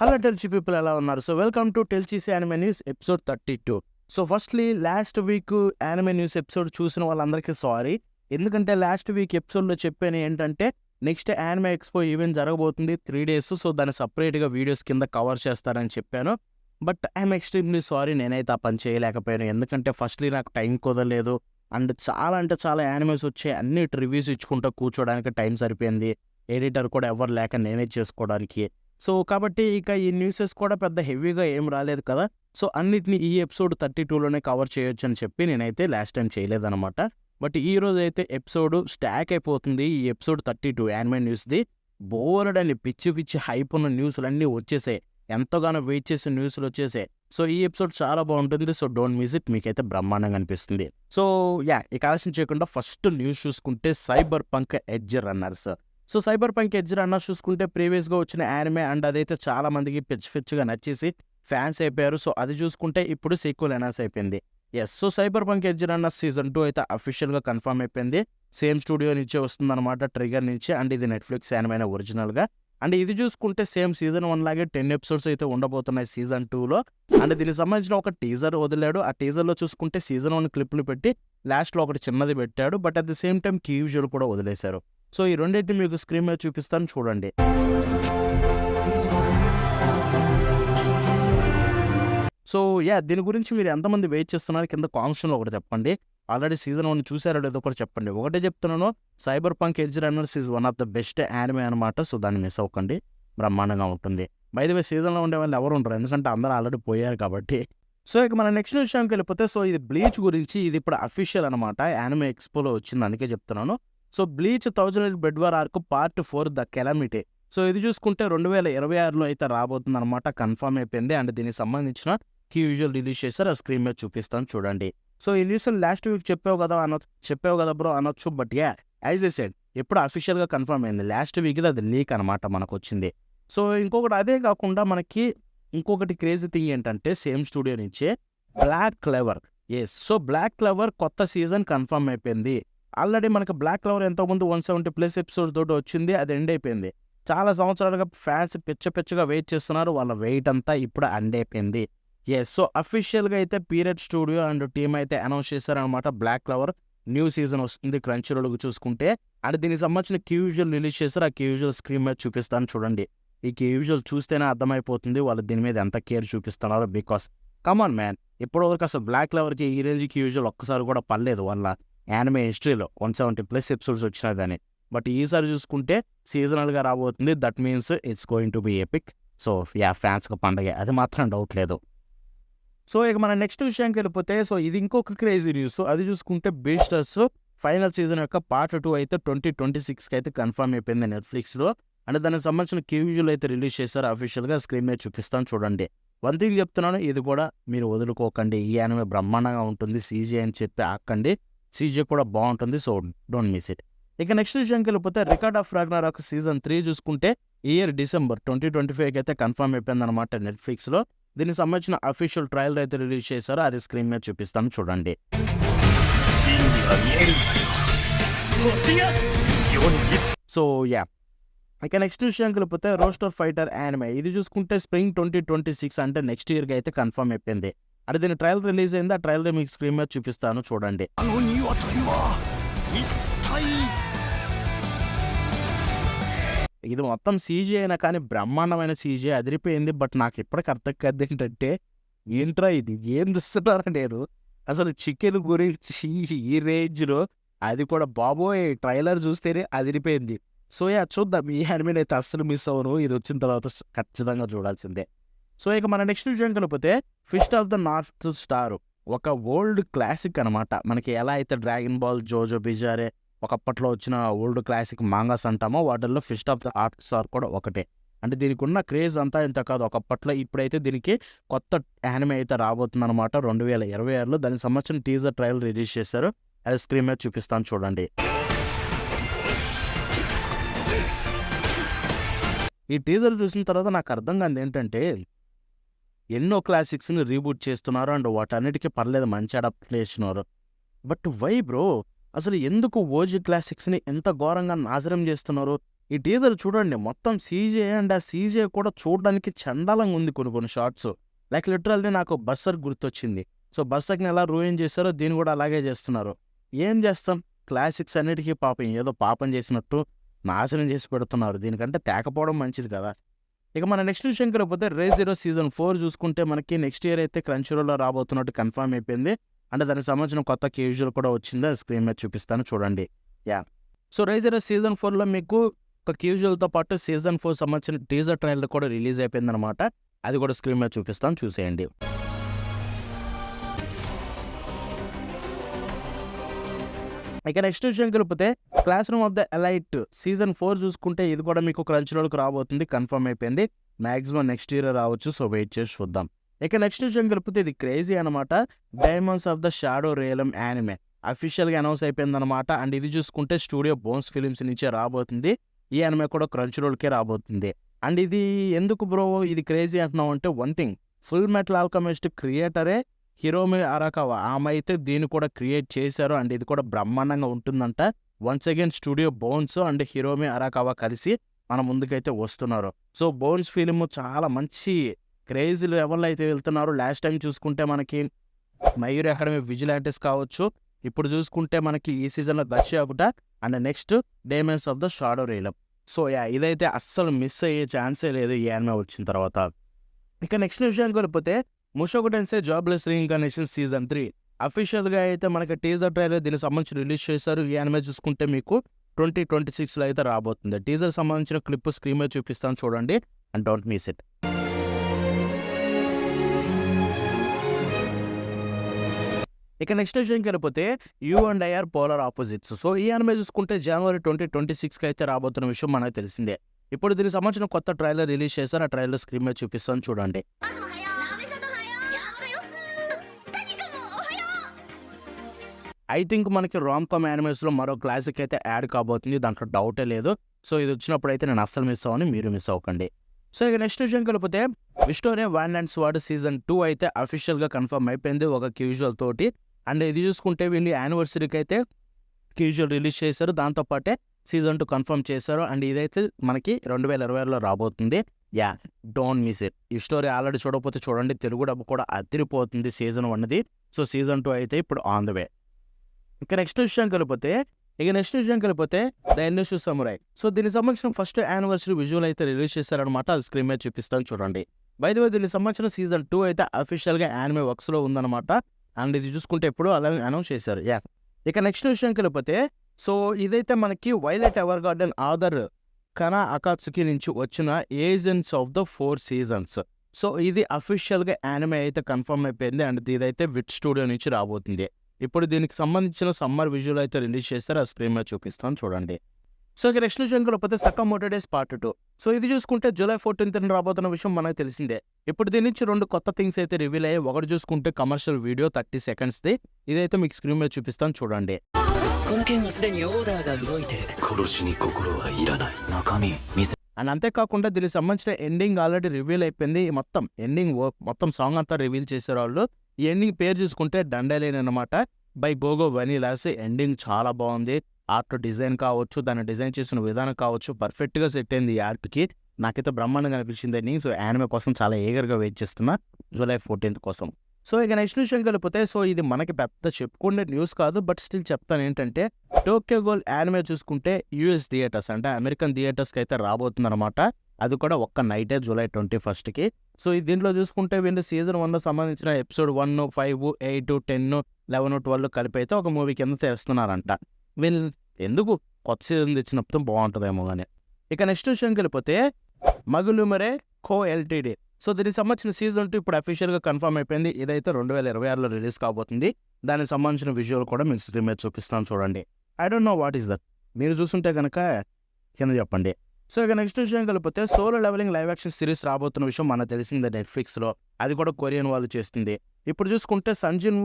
Hello టెల్చి people ఎలా ఉన్నారు? So welcome to Telchi's anime news episode 32. So firstly last week anime news episode చూసిన వాళ్ళందరికీ sorry. ఎందుకంటే last week ఎపిసోడ్లో చెప్పాను ఏంటంటే నెక్స్ట్ యానిమే ఎక్స్పో ఈవెంట్ జరగబోతుంది 3 days. సో దాన్ని సపరేట్గా వీడియోస్ కింద కవర్ చేస్తారని చెప్పాను. బట్ ఐఎమ్ ఎక్స్ట్రీమ్లీ సారీ, నేనైతే ఆ పని చేయలేకపోయాను. ఎందుకంటే ఫస్ట్లీ నాకు టైం కుదరలేదు. అండ్ చాలా అంటే చాలా యానిమేస్ వచ్చాయి. అన్నిటి రివ్యూస్ ఇచ్చుకుంటూ కూర్చోడానికి టైం సరిపోయింది. ఎడిటర్ కూడా ఎవరు లేక నేనే చేసుకోవడానికి. సో కాబట్టి ఇక ఈ న్యూసెస్ కూడా పెద్ద హెవీగా ఏం రాలేదు కదా. సో అన్నిటిని ఈ ఎపిసోడ్ 32లోనే కవర్ చేయొచ్చు అని చెప్పి నేనైతే లాస్ట్ టైం చేయలేదన్నమాట. బట్ ఈ రోజు అయితే ఎపిసోడ్ స్టాక్ అయిపోతుంది. ఈ ఎపిసోడ్ 32 యానిమే న్యూస్ది బోలెడన్ని పిచ్చి పిచ్చి హైప్ ఉన్న న్యూస్లన్నీ వచ్చేసాయి. ఎంతగానో వెయిట్ చేసిన న్యూస్లు వచ్చేసాయి. సో ఈ ఎపిసోడ్ చాలా బాగుంటుంది. సో డోంట్ మిస్ ఇట్, మీకైతే బ్రహ్మాండంగా అనిపిస్తుంది. సో ఇక ఆలస్యం చేయకుండా ఫస్ట్ న్యూస్ చూసుకుంటే cyber punk edge runners. So cyber punk edge runners చూసుకుంటే ప్రీవియస్గా వచ్చిన యానిమే అండ్ అదైతే చాలా మందికి పిచ్చిగా నచ్చేసి ఫ్యాన్స్ అయిపోయారు. సో అది చూసుకుంటే ఇప్పుడు సీక్వెల్ అనౌన్స్ అయిపోయింది. So cyber punk edge runners season 2 అయితే అఫీషియల్గా కన్ఫర్మ్ అయిపోయింది. సేమ్ స్టూడియో నుంచే వస్తుందన్నమాట, ట్రిగర్ నుంచి. అండ్ ఇది నెట్ఫ్లిక్స్ యానిమే ఒరిజినల్గా. అండ్ ఇది చూసుకుంటే సేమ్ సీజన్ 1 లాగే 10 episodes అయితే ఉండబోతున్నాయి సీజన్ 2లో. అండ్ దీనికి సంబంధించిన ఒక టీజర్ వదిలాడు. ఆ టీజర్లో చూసుకుంటే సీజన్ 1 క్లిప్లు పెట్టి లాస్ట్లో ఒకటి చిన్నది పెట్టాడు. But at the same time key visual కూడా వదిలేశారు. సో ఈ రెండింటిని మీకు స్క్రీన్ మీద చూపిస్తాను, చూడండి. సో దీని గురించి మీరు ఎంతమంది వెయిట్ చేస్తున్నారు కింద కామెంట్స్లో ఒకటి చెప్పండి. ఆల్రెడీ సీజన్ 1 చూసారో లేదో కూడా చెప్పండి. ఒకటే చెప్తున్నాను, cyber punk edge runners is one of the best anime అనమాట. సో దాన్ని మిస్ అవ్వకండి, బ్రహ్మాండంగా ఉంటుంది. బై ది వే సీజన్లో ఉండే వాళ్ళు ఎవరు ఉండరు, ఎందుకంటే అందరూ ఆల్రెడీ పోయారు కాబట్టి. సో ఇక మన నెక్స్ట్ విషయానికి వెళ్ళిపోతే, సో ఇది బ్లీచ్ గురించి. ఇది ఇప్పుడు అఫీషియల్ అనమాట, యానిమే ఎక్స్పోలో వచ్చింది, అందుకే చెప్తున్నాను. So bleach 1000 bed war arc part 4 the calamity. So ఇది చూసుకుంటే 2026లో అయితే రాబోతుంది అనమాట, కన్ఫర్మ్ అయిపోయింది. అండ్ దీనికి సంబంధించిన కీ విజువల్ రిలీజ్ చేశారు, ఆ స్క్రీన్ మీద చూపిస్తాను చూడండి. సో ఈ న్యూస్ లాస్ట్ వీక్ చెప్పావు కదా బ్రో అనొచ్చు. బట్ యాజ్ ఐ సెడ్, ఎప్పుడు అఫీషియల్గా కన్ఫర్మ్ అయింది లాస్ట్ వీక్ది, అది లీక్ అనమాట మనకు వచ్చింది. సో ఇంకొకటి అదే కాకుండా మనకి ఇంకొకటి క్రేజీ థింగ్ ఏంటంటే సేమ్ స్టూడియో నుంచే Black Clover. So Black Clover కొత్త సీజన్ కన్ఫర్మ్ అయిపోయింది. ఆల్రెడీ మనకి బ్లాక్ క్లవర్ ఎంతోమంది 170+ episodes తోటి వచ్చింది, అది ఎండ్ అయిపోయింది. చాలా సంవత్సరాలుగా ఫ్యాన్స్ పిచ్చగా వెయిట్ చేస్తున్నారు, వాళ్ళ వెయిట్ అంతా ఇప్పుడు ఎండ్ అయిపోయింది. సో అఫీషియల్గా అయితే పీరియడ్ స్టూడియో అండ్ టీమ్ అయితే అనౌన్స్ చేశారనమాట, బ్లాక్ క్లవర్ న్యూ సీజన్ వస్తుంది క్రంచీరోల్కి చూసుకుంటే. అండ్ దీనికి సంబంధించిన కీ విజువల్ రిలీజ్ చేశారు, ఆ కీ విజువల్ స్క్రీన్ మీద చూపిస్తాను చూడండి. ఈ కీ విజువల్ చూస్తేనే అర్థమైపోతుంది వాళ్ళు దీని మీద ఎంత కేర్ చూపిస్తున్నారో. బికాస్ కమాన్ మ్యాన్, ఇప్పటివరకు అసలు బ్లాక్ క్లవర్కి ఈ రేంజ్ కీ విజువల్ ఒక్కసారి కూడా పడలేదు వాళ్ళ యానిమే హిస్టరీలో, 170+ episodes వచ్చినా కానీ. బట్ ఈసారి చూసుకుంటే సీజనల్గా రాబోతుంది. That means it's going to be epic. So ఫ్యాన్స్కి పండగ, అది మాత్రం డౌట్ లేదు. సో ఇక మన నెక్స్ట్ విషయానికి వెళ్ళిపోతే, సో ఇది ఇంకొక క్రేజీ న్యూస్. అది చూసుకుంటే బీస్టర్స్ ఫైనల్ సీజన్ యొక్క పార్ట్ 2 అయితే 2026కి అయితే కన్ఫర్మ్ అయిపోయింది నెట్ఫ్లిక్స్లో. అండ్ దానికి సంబంధించిన కీ విజువల్ అయితే రిలీజ్ చేశారు అఫీషియల్గా, స్క్రీన్ మీద చూపిస్తాను చూడండి. వన్ థింగ్ చెప్తున్నాను, ఇది కూడా మీరు వదులుకోకండి, ఈ యానిమే బ్రహ్మాండంగా ఉంటుంది. సీజీ అని చెప్పి ఆకండి, సీజీ కూడా బాగుంటుంది. So don't miss it. ఇక నెక్స్ట్ విషయానికి వెళ్ళిపోతే రికార్డ్ ఆఫ్ రాగ్నారాక్ సీజన్ 3 చూసుకుంటే ఈ ఇయర్ December 2025కి అయితే కన్ఫర్మ్ అయిపోయింది అనమాట నెట్ఫ్లిక్స్లో. దీనికి సంబంధించిన అఫీషియల్ ట్రయల్ అయితే రిలీజ్ చేశారు, అది స్క్రీన్ మీద చూపిస్తాను చూడండి. సో ఇక నెక్స్ట్ విషయానికి వెళ్ళిపోతే రోస్టర్ ఫైటర్ యానిమే. ఇది చూసుకుంటే స్ప్రింగ్ 2026 అంటే నెక్స్ట్ ఇయర్కి అయితే కన్ఫర్మ్ అయిపోయింది. అంటే దీని ట్రయల్ రిలీజ్ అయింది, ఆ ట్రయల్ మీకు స్క్రీన్ మీద చూపిస్తాను చూడండి. ఇది మొత్తం సీజీ అయినా కానీ బ్రహ్మాండమైన సీజీ, అదిరిపోయింది. బట్ నాకు ఇప్పటికి అర్థం కాదు ఏంటంటే, ఏంట్రా ఇది, ఏం చూస్తున్నారా నేను అసలు చికెన్ గురించి ఈ రేంజ్లో. అది కూడా బాబోయ్, ట్రైలర్ చూస్తేనే అదిరిపోయింది. సో చూద్దాం, ఈ యానిమేని అయితే అస్సలు మిస్ అవ్వను, ఇది వచ్చిన తర్వాత ఖచ్చితంగా చూడాల్సిందే. సో ఇక మన నెక్స్ట్ విషయం కలిపితే Fist of the North Star, ఒక ఓల్డ్ క్లాసిక్ అనమాట. మనకి ఎలా అయితే డ్రాగన్ బాల్, జోజో బిజారే ఒకప్పట్లో వచ్చిన ఓల్డ్ క్లాసిక్ మాంగాస్ అంటామో, వాటిల్లో Fist of the North Star కూడా ఒకటే. అంటే దీనికి ఉన్న క్రేజ్ అంతా ఇంత కాదు ఒకప్పట్లో. ఇప్పుడైతే దీనికి కొత్త యానిమే అయితే రాబోతుంది అనమాట 2026లో. దానికి సంబంధించిన టీజర్ ట్రయల్ రిలీజ్ చేశారు, అది స్క్రీన్ మీద చూపిస్తాను చూడండి. ఈ టీజర్ చూసిన తర్వాత నాకు అర్థం కాదు ఏంటంటే, ఎన్నో క్లాసిక్స్ని రీబూట్ చేస్తున్నారు అండ్ వాటన్నిటికీ పర్లేదు, మంచి అడాప్ట్ చేస్తున్నారు. బట్ వై బ్రో, అసలు ఎందుకు ఓజీ క్లాసిక్స్ని ఎంత ఘోరంగా నాశనం చేస్తున్నారు? ఈ టీజర్ చూడండి మొత్తం సీజే అండ్ ఆ సీజే కూడా చూడడానికి చండాలంగా ఉంది కొన్ని షార్ట్స్. లైక్ లిటరల్లీ నాకు బర్సర్క్ గుర్తొచ్చింది. సో బర్సర్క్ని ఎలా రూయిన్ చేశారో దీన్ని కూడా అలాగే చేస్తున్నారు. ఏం చేస్తాం, క్లాసిక్స్ అన్నిటికీ పాపం ఏదో పాపం చేసినట్టు నాశనం చేసి పెడుతున్నారు. దీనికంటే తేకపోవడం మంచిది కదా. ఇక మన నెక్స్ట్ విషయంకి వెళ్ళిపోతే రేజీరో సీజన్ 4 చూసుకుంటే మనకి నెక్స్ట్ ఇయర్ అయితే క్రంచీరోల్లో రాబోతున్నట్టు కన్ఫర్మ్ అయిపోయింది. అంటే దానికి సంబంధించిన కొత్త క్యూజువల్ కూడా వచ్చింది, అది స్క్రీన్ మీద చూపిస్తాను చూడండి. సో రేజీరో సీజన్ 4లో మీకు ఒక క్యూజువల్తో పాటు సీజన్ 4 సంబంధించిన టీజర్ ట్రైలర్ కూడా రిలీజ్ అయిపోయిందనమాట. అది కూడా స్క్రీన్ మీద చూపిస్తాను, చూసేయండి. ఇక నెక్స్ట్ విషయంకి వెళ్ళిపోతే class room of the elite season 4 చూసుకుంటే ఇది కూడా మీకు క్రంచీరోల్కి రాబోతుంది, కన్ఫర్మ్ అయిపోయింది. మ్యాక్సిమం నెక్స్ట్ ఇయర్ రావచ్చు, సో వెయిట్ చేసి చూద్దాం. ఇక నెక్స్ట్ విషయం కలిపితే ఇది క్రేజీ అనమాట. Diamonds of the shadow రియలం anime అఫీషియల్గా అనౌన్స్ అయిపోయిందనమాట. అండ్ ఇది చూసుకుంటే స్టూడియో బోన్స్ ఫిలిమ్స్ నుంచే రాబోతుంది. ఈ యానిమే కూడా క్రంచీరోల్కే రాబోతుంది. అండ్ ఇది ఎందుకు బ్రో ఇది క్రేజీ అంటున్నాం అంటే, one thing, full metal alchemist క్రియేటరే హిరోమి అరాకావా, ఆమె అయితే దీన్ని కూడా క్రియేట్ చేశారు. అండ్ ఇది కూడా బ్రహ్మాండంగా ఉంటుందంట. Once again studio Bones and Hiromi Arakawa కలిసి మన ముందుకైతే వస్తున్నారు. సో బోన్స్ ఫిలిం చాలా మంచి క్రేజీ లెవెల్లో అయితే వెళ్తున్నారు. లాస్ట్ టైం చూసుకుంటే మనకి మయూరి అకాడమీ విజిలాంటిస్ కావచ్చు, ఇప్పుడు చూసుకుంటే మనకి ఈ సీజన్లో Gachiakuta, and next diamonds of the shadow realm. So ఇదైతే అస్సలు మిస్ అయ్యే ఛాన్సే లేదు ఈ యానిమే వచ్చిన తర్వాత. ఇక నెక్స్ట్ విషయానికి వెళ్ళిపోతే ముషోకు టెన్సై జాబ్లెస్ రీఇన్కార్నేషన్ సీజన్ 3 అఫీషియల్గా అయితే మనకి టీజర్ ట్రైలర్ దీనికి సంబంధించి రిలీజ్ చేశారు. ఈ యానిమే చూసుకుంటే మీకు 2026లో అయితే రాబోతుంది. టీజర్ సంబంధించిన క్లిప్ స్క్రీన్ మీద చూపిస్తాను చూడండి, అండ్ డోంట్ మిస్ ఇట్. ఇక నెక్స్ట్ విషయంకి వెళ్ళిపోతే you and I are polar opposites. So ఈ యానిమే చూసుకుంటే జనవరి 2026కి అయితే రాబోతున్న విషయం మనకు తెలిసిందే. ఇప్పుడు దీనికి సంబంధించిన కొత్త ట్రైలర్ రిలీజ్ చేశారు, ఆ ట్రైలర్ స్క్రీన్ మీద చూపిస్తాను చూడండి. ఐ థింక్ మనకి రామ్ కామ్ యానిమేస్లో మరో క్లాసిక్ అయితే యాడ్ కాబోతుంది, దాంట్లో డౌటే లేదు. సో ఇది వచ్చినప్పుడు అయితే నేను అస్సలు మిస్ అవ్వని, మీరు మిస్ అవ్వకండి. సో ఇక నెక్స్ట్ విషయం కలిపితే విస్టోరియా వైల్డ్ అండ్ స్వార్డ్ సీజన్ 2 అయితే అఫీషియల్గా కన్ఫర్మ్ అయిపోయింది ఒక క్యూజువల్ తోటి. అండ్ ఇది చూసుకుంటే వీళ్ళు యానివర్సరీకి అయితే క్యూజువల్ రిలీజ్ చేశారు, దాంతోపాటే సీజన్ 2 కన్ఫర్మ్ చేశారు. అండ్ ఇదైతే మనకి 2026లో రాబోతుంది. Don't miss it. ఈ స్టోరీ ఆల్రెడీ చూడకపోతే చూడండి, తెలుగు డబ్బు కూడా అదిరిపోతుంది సీజన్ 1ది. సో సీజన్ 2 అయితే ఇప్పుడు ఆన్ ద వే. ఇక నెక్స్ట్ విషయం కలిపితే ద ఎల్యూషు సమురై. సో దీనికి సంబంధించిన ఫస్ట్ యానివర్సరీ విజువల్ అయితే రిలీజ్ చేశారనమాట, అది స్క్రీన్ మీద చూపిస్తాను చూడండి. బై ది వే దీనికి సంబంధించిన సీజన్ 2 అయితే అఫీషియల్గా యానిమే వర్క్స్లో ఉందన్నమాట. అండ్ ఇది చూసుకుంటే ఎప్పుడు అలాగే అనౌన్స్ చేశారు. ఇక నెక్స్ట్ విషయం కలిపితే సో ఇదైతే మనకి వైలెట్ ఎవర్ గార్డెన్ ఆథర్ కనా అకాత్సుకి నుంచి వచ్చిన agents of the 4 seasons. So ఇది అఫీషియల్గా యానిమే అయితే కన్ఫర్మ్ అయిపోయింది. అండ్ ఇదైతే విట్ స్టూడియో నుంచి రాబోతుంది. ఇప్పుడు దీనికి సంబంధించిన సమ్మర్ విజువల్ అయితే రిలీజ్ చేస్తారు, ఆ స్క్రీన్ మీద చూపిస్తాను చూడండి. సో ఇక నెక్స్ట్ విషయం కలిపితే సకామోటో డేస్ పార్ట్ 2. సో ఇది చూసుకుంటే జూలై 14th రాబోతున్న విషయం మనకు తెలిసిందే. ఇప్పుడు దీని నుంచి 2 కొత్త థింగ్స్ అయితే రివీల్ అయ్యాయి. ఒకటి చూసుకుంటే కమర్షియల్ వీడియో 30 secondsది, ఇదైతే మీకు స్క్రీన్ మీద చూపిస్తాను చూడండి. అండ్ అంతేకాకుండా దీనికి సంబంధించిన ఎండింగ్ ఆల్రెడీ రివీల్ అయిపోయింది. మొత్తం సాంగ్ అంతా రివీల్ చేశారు వాళ్ళు. ఈ ఎండింగ్ పేరు చూసుకుంటే డండలేన్ అనమాట, బై గోగో వనీలాస్. ఎండింగ్ చాలా బాగుంది. ఆర్ట్ డిజైన్ కావచ్చు, దాన్ని డిజైన్ చేసిన విధానం కావచ్చు, పర్ఫెక్ట్గా సెట్ అయింది ఈ ఆర్ట్కి. నాకైతే బ్రహ్మాండంగా అనిపించింది ఎండింగ్. సో యానిమే కోసం చాలా ఈగర్గా వెయిట్ చేస్తున్నా జూలై 14th కోసం. సో ఇక నెక్స్ట్ విషయం కలిపితే సో ఇది మనకి పెద్ద చెప్పుకునే న్యూస్ కాదు, బట్ స్టిల్ చెప్తాను ఏంటంటే టోక్యో గోల్ యానిమే చూసుకుంటే యూఎస్ థియేటర్స్ అంటే అమెరికన్ థియేటర్స్కి అయితే రాబోతుంది అనమాట. అది కూడా ఒక్క నైటే జూలై 21కి. సో దీంట్లో చూసుకుంటే వీళ్ళు సీజన్ 1లో సంబంధించిన ఎపిసోడ్ 1, 5, 8, 10, 11, 12 కలిపి అయితే ఒక మూవీ కింద తెస్తున్నారంట. వీళ్ళు ఎందుకు కొత్త సీజన్ తెచ్చినప్పుడు బాగుంటుందేమో కానీ. ఇక నెక్స్ట్ విషయం కలిపితే మగులుమరే కో ఎల్టీడీ. సో దీనికి సంబంధించిన సీజన్ 2 ఇప్పుడు అఫీషియల్గా కన్ఫర్మ్ అయిపోయింది. ఇదైతే 2026లో రిలీజ్ కాబోతుంది. దానికి సంబంధించిన విజువల్ కూడా మీకు స్క్రీన్ మీద చూపిస్తాను చూడండి. I don't know what is that, మీరు చూస్తుంటే కనుక కింద చెప్పండి. సో ఇక నెక్స్ట్ విషయం కలిపితే Solo Leveling live action series రాబోతున్న విషయం మనకు తెలిసిందే నెట్ఫ్లిక్స్లో. అది కూడా కొరియన్ వాళ్ళు చేస్తుంది. ఇప్పుడు చూసుకుంటే సంజిన్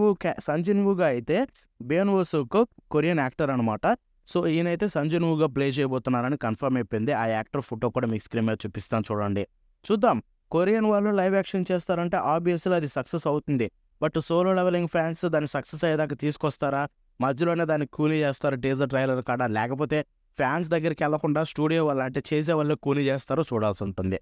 వూగా అయితే బేన్వోసుకు కొరియన్ యాక్టర్ అనమాట. సో ఈయనైతే సంజిన్ వూగా ప్లే చేయబోతున్నారని కన్ఫర్మ్ అయిపోయింది. ఆ యాక్టర్ ఫోటో కూడా మీకు స్క్రీన్ మీద చూపిస్తాను చూడండి. చూద్దాం, కొరియన్ వాళ్ళు లైవ్ యాక్షన్ చేస్తారంటే ఆబ్వియస్లీ అది సక్సెస్ అవుతుంది. బట్ సోలో లెవెలింగ్ ఫ్యాన్స్ దాన్ని సక్సెస్ అయ్యేదాకా తీసుకొస్తారా, మధ్యలోనే దాన్ని కూలీ చేస్తారా టీజర్ ట్రైలర్ కాడ, లేకపోతే ఫ్యాన్స్ దగ్గరికి వెళ్ళకుండా స్టూడియో వాళ్ళు అంటే చేసే వాళ్ళు కూని చేస్తారో చూడాల్సి ఉంటుంది.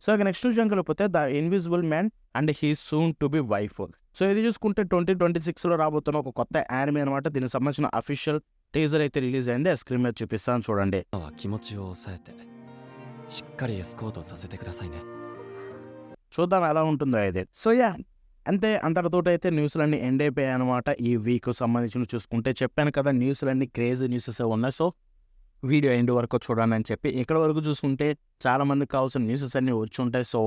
సో ఇక నెక్స్ట్ విషయానికి వెళ్ళిపోతే the invisible man and he soon to be wife. So ఇది చూసుకుంటే 2026లో రాబోతున్న ఒక కొత్త యానిమే అనమాట. దీనికి సంబంధించిన అఫీషియల్ టీజర్ అయితే రిలీజ్ అయింది. ఆ స్క్రీన్ మీద చూపిస్తాను చూడండి. は気持ちを抑えてしっかりエスコートさせてくださいね。 చూద్దాం ఎలా ఉంటుందో ఇది. సో యా అంతే, అంతటితోటైతే న్యూస్లన్నీ ఎండ్ అయిపోయాయి అనమాట. ఈ వీక్ సంబంధించిన చూసుకుంటే చెప్పాను కదా న్యూస్లన్నీ క్రేజీ న్యూసెస్ ఉన్నాయి. సో వీడియో ఎండ్ వరకు చూడండి అని చెప్పి ఇక్కడ వరకు చూసుకుంటే చాలా మందికి కావాల్సిన న్యూసెస్ అన్నీ వచ్చి ఉంటాయి. సో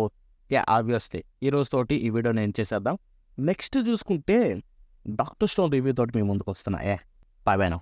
యా ఆబ్వియస్లీ ఈ రోజుతోటి ఈ వీడియోని ఎండ్ చేసేద్దాం. నెక్స్ట్ చూసుకుంటే డాక్టర్ స్టోన్ రివ్యూ తోటి మీ ముందుకు వస్తున్నా. By by now.